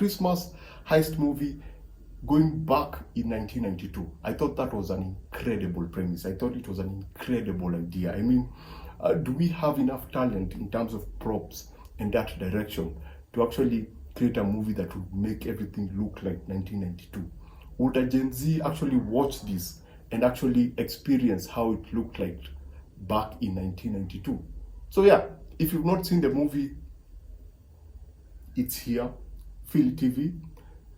Christmas heist movie going back in 1992. I thought that was an incredible premise. I thought it was an incredible idea. I mean, do we have enough talent in terms of props in that direction to actually create a movie that would make everything look like 1992? Would a Gen Z actually watch this and actually experience how it looked like back in 1992? So yeah, if you've not seen the movie, it's here, philit TV,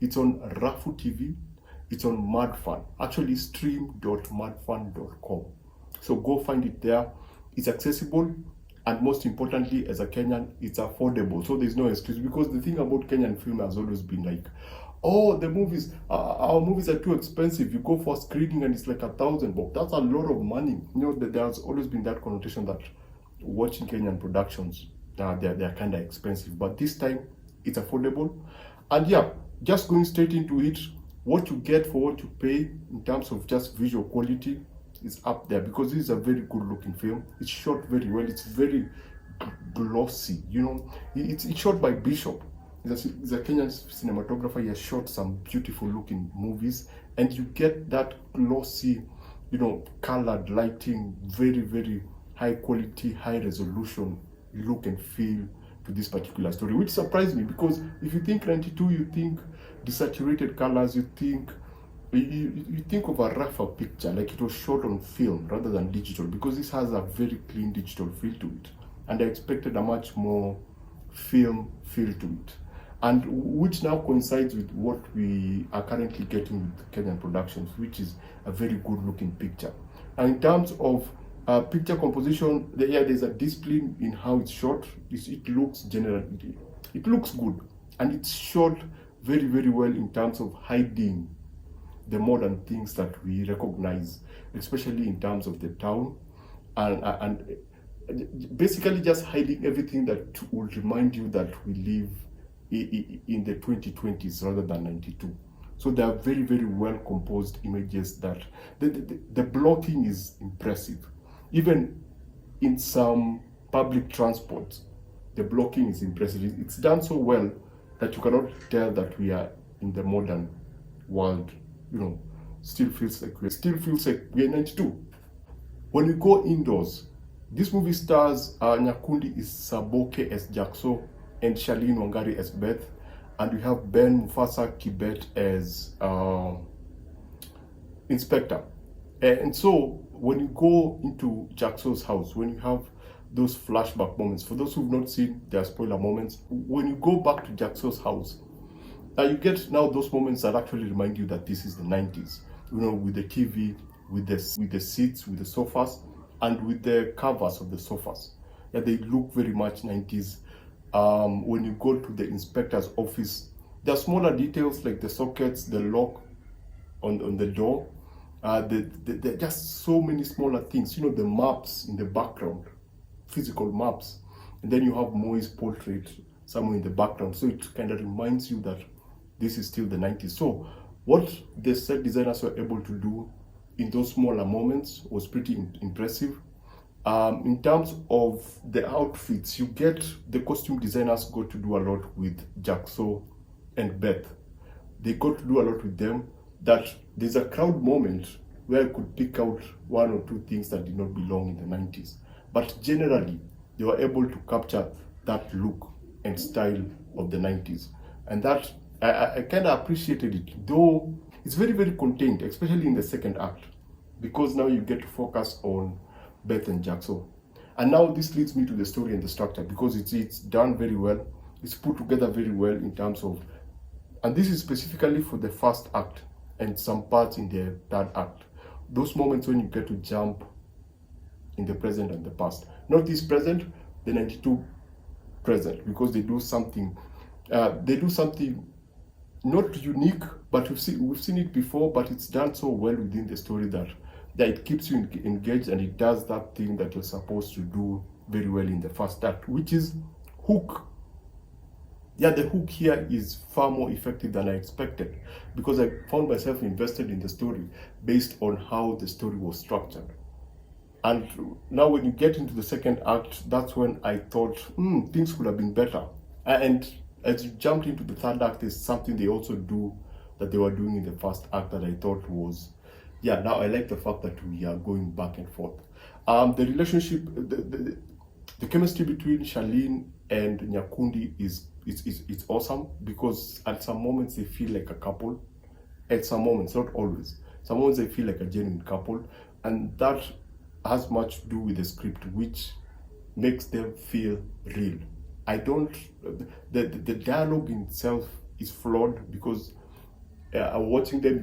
it's on Rafutv, it's on Madfun, actually stream.madfun.com. So go find it there. It's accessible, and most importantly, as a Kenyan, it's affordable. So there's no excuse, because the thing about Kenyan film has always been like, oh, the movies, our movies are too expensive. You go for a screening and it's like $1,000. That's a lot of money. You know, there's always been that connotation that watching Kenyan productions, they're kind of expensive. But this time, it's affordable. And yeah, just going straight into it, what you get for what you pay in terms of just visual quality is up there, because this is a very good looking film. It's shot very well. It's very glossy. You know, it's shot by Bishop. He's a Kenyan cinematographer. He has shot some beautiful looking movies, and you get that glossy, you know, colored lighting, very, very high quality, high resolution look and feel to this particular story, which surprised me, because if you think 92, you think desaturated colors, you think of a rougher picture, like it was shot on film rather than digital, because this has a very clean digital feel to it, and I expected a much more film feel to it, and which now coincides with what we are currently getting with Kenyan productions, which is a very good looking picture. And in terms of picture composition, there's a discipline in how it's shot. It looks generally, it looks good, and it's shot very, very well in terms of hiding the modern things that we recognize, especially in terms of the town, and basically just hiding everything that will remind you that we live in the 2020s rather than 92. So they are very, very well composed images. That the blocking is impressive. Even in some public transport, the blocking is impressive. It's done so well that you cannot tell that we are in the modern world. You know, still feels like we're in 92. When we go indoors, this movie stars Nyakundi Isaboke as Jackso and Shirleen Wangari as Beth, and we have Ben Mufasa Kibet as Inspector. And so when you go into Jackso's house, when you have those flashback moments, for those who've not seen their spoiler moments, when you go back to Jackso's house, you get now those moments that actually remind you that this is the 90s. You know, with the TV, with the seats, with the sofas, and with the covers of the sofas. Yeah, they look very much 90s. When you go to the inspector's office, there are smaller details like the sockets, the lock on the door. There are just so many smaller things. You know, the maps in the background, physical maps. And then you have Moi's portrait somewhere in the background. So it kind of reminds you that this is still the 90s. So what the set designers were able to do in those smaller moments was pretty impressive. In terms of the outfits, you get the costume designers got to do a lot with Jackso and Beth. They got to do a lot with them, that there's a crowd moment where I could pick out one or two things that did not belong in the 90s. But generally, they were able to capture that look and style of the 90s. And that, I kind of appreciated it, though it's very, very contained, especially in the second act, because now you get to focus on Beth and Jackso. And now this leads me to the story and the structure, because it's done very well. It's put together very well in terms of, and this is specifically for the first act and some parts in the third act. Those moments when you get to jump in the present and the past. Not this present, the 92 present, because they do something not unique, but we've seen it before, but it's done so well within the story that it keeps you engaged, and it does that thing that you're supposed to do very well in the first act, which is hook. Yeah, the hook here is far more effective than I expected, because I found myself invested in the story based on how the story was structured. And now when you get into the second act, that's when I thought, things could have been better. And as you jumped into the third act, there's something they also do that they were doing in the first act that I thought was, yeah, now I like the fact that we are going back and forth. The relationship, the chemistry between Shirleen and Nyakundi is it's awesome, because at some moments they feel like a couple. At some moments, not always. Some moments they feel like a genuine couple, and that has much to do with the script, which makes them feel real. I don't. The dialogue in itself is flawed, because watching them,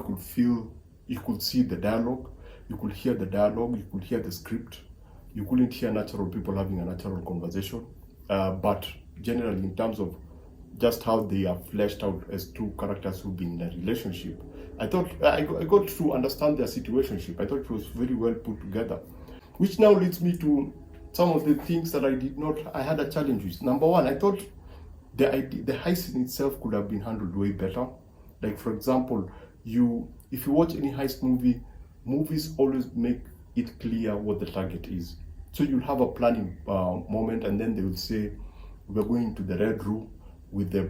you could see the dialogue, you could hear the dialogue, you could hear the script. You couldn't hear natural people having a natural conversation, but generally, in terms of just how they are fleshed out as two characters who've been in a relationship, I thought I got to understand their situationship. I thought it was very well put together, which now leads me to some of the things that I had a challenge with. Number one, I thought the heist in itself could have been handled way better. Like, for example, if you watch any heist movie, movies always make it clear what the target is. So you'll have a planning moment, and then they will say, we're going to the red room with the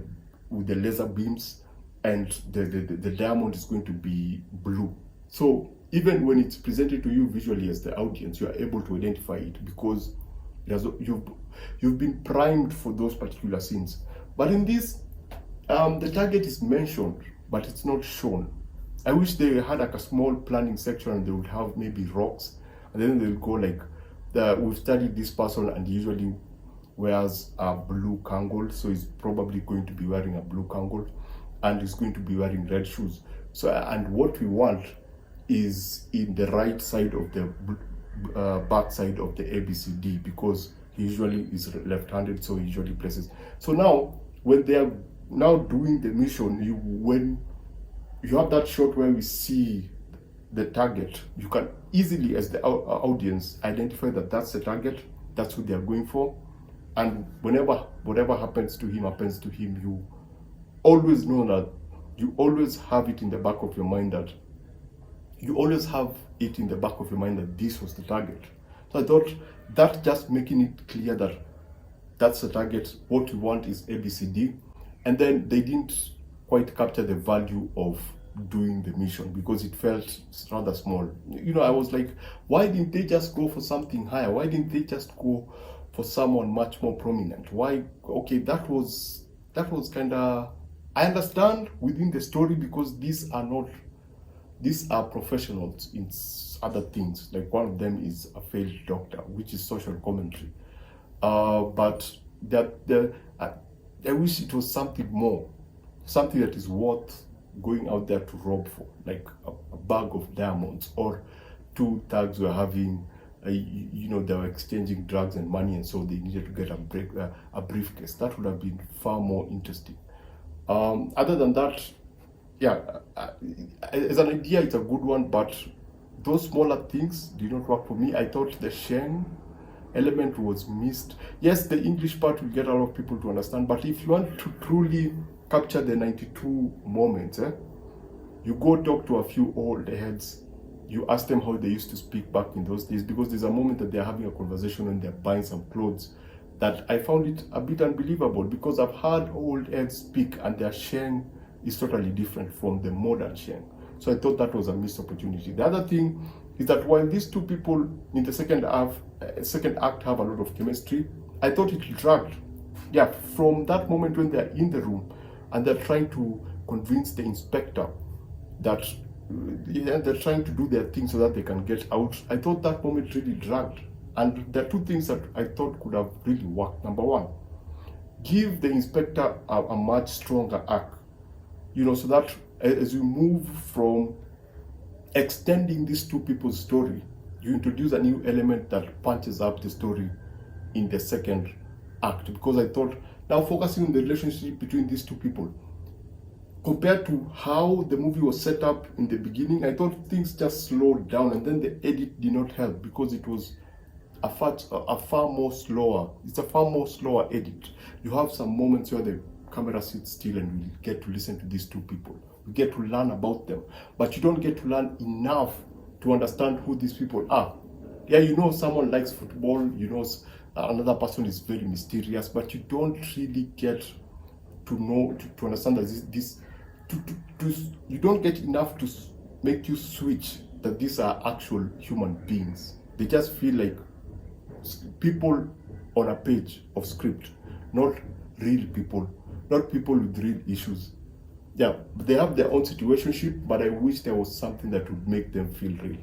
laser beams, and the diamond is going to be blue. So even when it's presented to you visually as the audience, you are able to identify it, because you've been primed for those particular scenes. But in this, the target is mentioned, but it's not shown. I wish they had like a small planning section, and they would have maybe rocks, and then they'll go like, we've studied this person, and he usually wears a blue Kangol, so he's probably going to be wearing a blue Kangol, and he's going to be wearing red shoes. So, and what we want is in the right side of the back side of the ABCD, because he usually is left-handed, so he usually places. So now, when they are now doing the mission, when you have that shot where we see the target, you can easily, as the audience, identify that that's the target, that's who they are going for, and whatever happens to him, you always know that, you always have it in the back of your mind that this was the target. So I thought that just making it clear that that's the target, what we want is ABCD, and then they didn't quite capture the value of doing the mission, because it felt rather small. I was like, why didn't they just go for something higher? Why didn't they just go for someone much more prominent? Why? Okay, that was kind of, I understand within the story, because these are professionals in other things. Like, one of them is a failed doctor, which is social commentary. But I wish it was something more, something that is worth going out there to rob for, like a bag of diamonds, or two thugs were having, they were exchanging drugs and money, and so they needed to get a briefcase. That would have been far more interesting. Other than that, yeah, as an idea, it's a good one, but those smaller things did not work for me. I thought the Sheng element was missed. Yes, the English part will get a lot of people to understand, but if you want to truly capture the 92 moments, you go talk to a few old heads, you ask them how they used to speak back in those days, because there's a moment that they're having a conversation and they're buying some clothes that I found it a bit unbelievable, because I've heard old heads speak and their Sheng is totally different from the modern Sheng. So I thought that was a missed opportunity. The other thing is that while these two people in the second act have a lot of chemistry, I thought it dragged. Yeah, from that moment when they're in the room and they're trying to convince the inspector that they're trying to do their thing so that they can get out, I thought that moment really dragged. And there are two things that I thought could have really worked. Number one, give the inspector a much stronger arc, so that as you move from extending these two people's story, you introduce a new element that punches up the story in the second act. Because I thought, now focusing on the relationship between these two people, compared to how the movie was set up in the beginning, I thought things just slowed down, and then the edit did not help, because it was a far more slower edit. You have some moments where the camera sits still and we get to listen to these two people. We get to learn about them, but you don't get to learn enough to understand who these people are. Yeah, someone likes football, another person is very mysterious, but you don't really get to know, to understand that you don't get enough to make you switch that these are actual human beings. They just feel like people on a page of script, not real people, not people with real issues. Yeah, they have their own situationship, but I wish there was something that would make them feel real.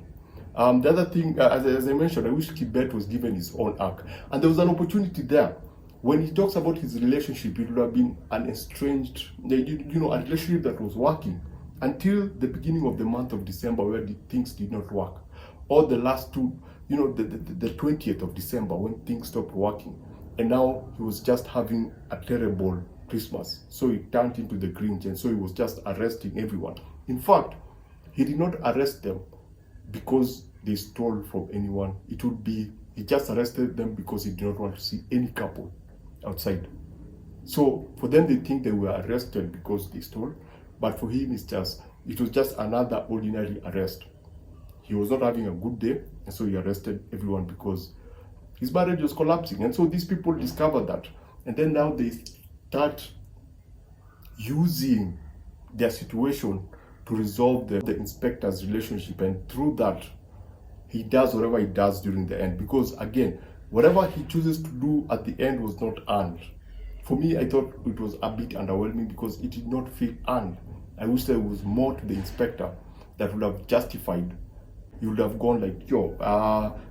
The other thing, as I mentioned, I wish Beth was given his own arc, and there was an opportunity there. When he talks about his relationship, it would have been an estranged, a relationship that was working until the beginning of the month of December, where things did not work, or the last two, the 20th of December, when things stopped working, and now he was just having a terrible Christmas. So he turned into the Grinch, and so he was just arresting everyone. In fact, he did not arrest them because they stole from anyone. He just arrested them because he did not want to see any couple outside. So for them, they think they were arrested because they stole, but for him, it was just another ordinary arrest. He was not having a good day, and so he arrested everyone because his marriage was collapsing. And so these people discovered that, and then now they start using their situation to resolve the inspector's relationship, and through that, he does whatever he does during the end, because again, whatever he chooses to do at the end was not earned. For me, I thought it was a bit underwhelming because it did not feel earned. I wish there was more to the inspector that would have justified. He would have gone like,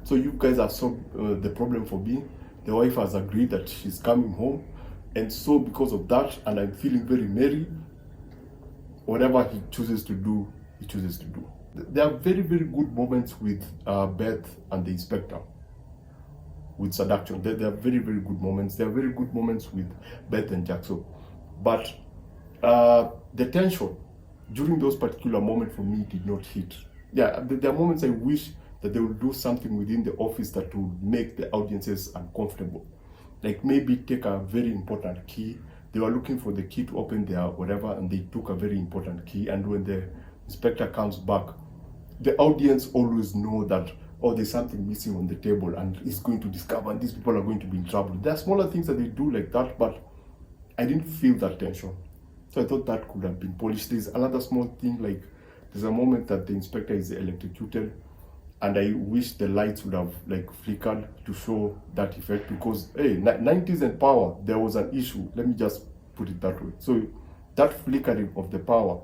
so you guys have solved the problem for me. The wife has agreed that she's coming home, and so because of that, and I'm feeling very merry, whatever he chooses to do, he chooses to do. There are very, very good moments with Beth and the inspector, with seduction. There are very, very good moments. There are very good moments with Beth and Jackso. But the tension during those particular moments for me did not hit. Yeah, there are moments I wish that they would do something within the office that would make the audiences uncomfortable. Like maybe take a very important key. They were looking for the key to open their whatever, and they took a very important key. And when the inspector comes back, the audience always know that, there's something missing on the table, and is going to discover, and these people are going to be in trouble. There are smaller things that they do like that, but I didn't feel that tension. So I thought that could have been polished. There's another small thing, like there's a moment that the inspector is electrocuted, and I wish the lights would have like flickered to show that effect, because hey, 90s and power, there was an issue. Let me just put it that way. So that flickering of the power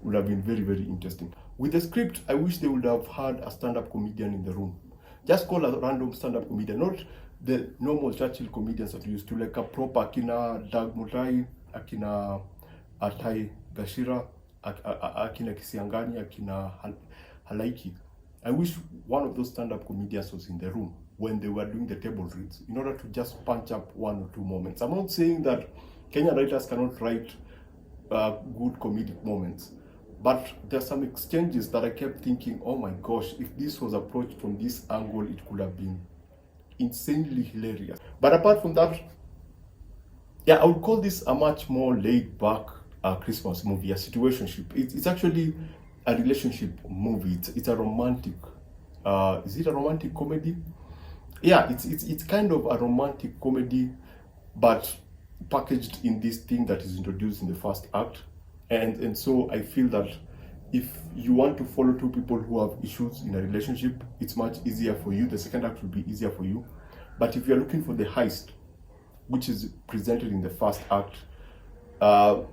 would have been very, very interesting. With the script, I wish they would have had a stand-up comedian in the room. Just call a random stand-up comedian, not the normal Churchill comedians that we used to, like a proper Akina Dag Mutai, Akina Atai Gashira, Akina Kisiangani, Akina Halaiki. I wish one of those stand-up comedians was in the room when they were doing the table reads, in order to just punch up one or two moments. I'm not saying that Kenyan writers cannot write good comedic moments, but there's some exchanges that I kept thinking, oh my gosh, if this was approached from this angle, it could have been insanely hilarious. But apart from that, yeah, I would call this a much more laid-back Christmas movie, a situationship. It's actually a relationship movie. It's a romantic. Is it a romantic comedy? Yeah, it's kind of a romantic comedy, but packaged in this thing that is introduced in the first act. And so I feel that if you want to follow two people who have issues in a relationship, it's much easier for you. The second act will be easier for you. But if you're looking for the heist, which is presented in the first act, I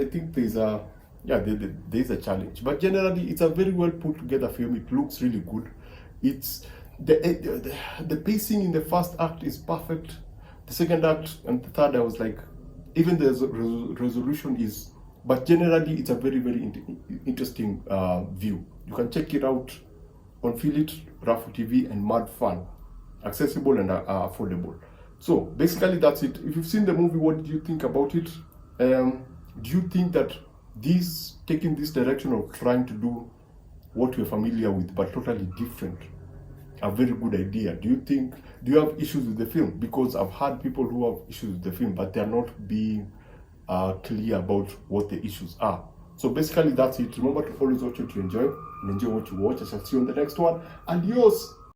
think there's a challenge. But generally, it's a very well put together film. It looks really good. It's the pacing in the first act is perfect. The second act and the third, I was like, even the resolution is, but generally it's a very, very interesting view. You can check it out on philit, Rafutv and Madfun, accessible and affordable. So basically that's it. If you've seen the movie, what do you think about it? Do you think that taking this direction of trying to do what you're familiar with but totally different, a very good idea? Do you have issues with the film? Because I've had people who have issues with the film, but they're not being clear about what the issues are. So basically that's it. Remember to always watch what you enjoy and enjoy what you watch. I shall see you on the next one. Adios.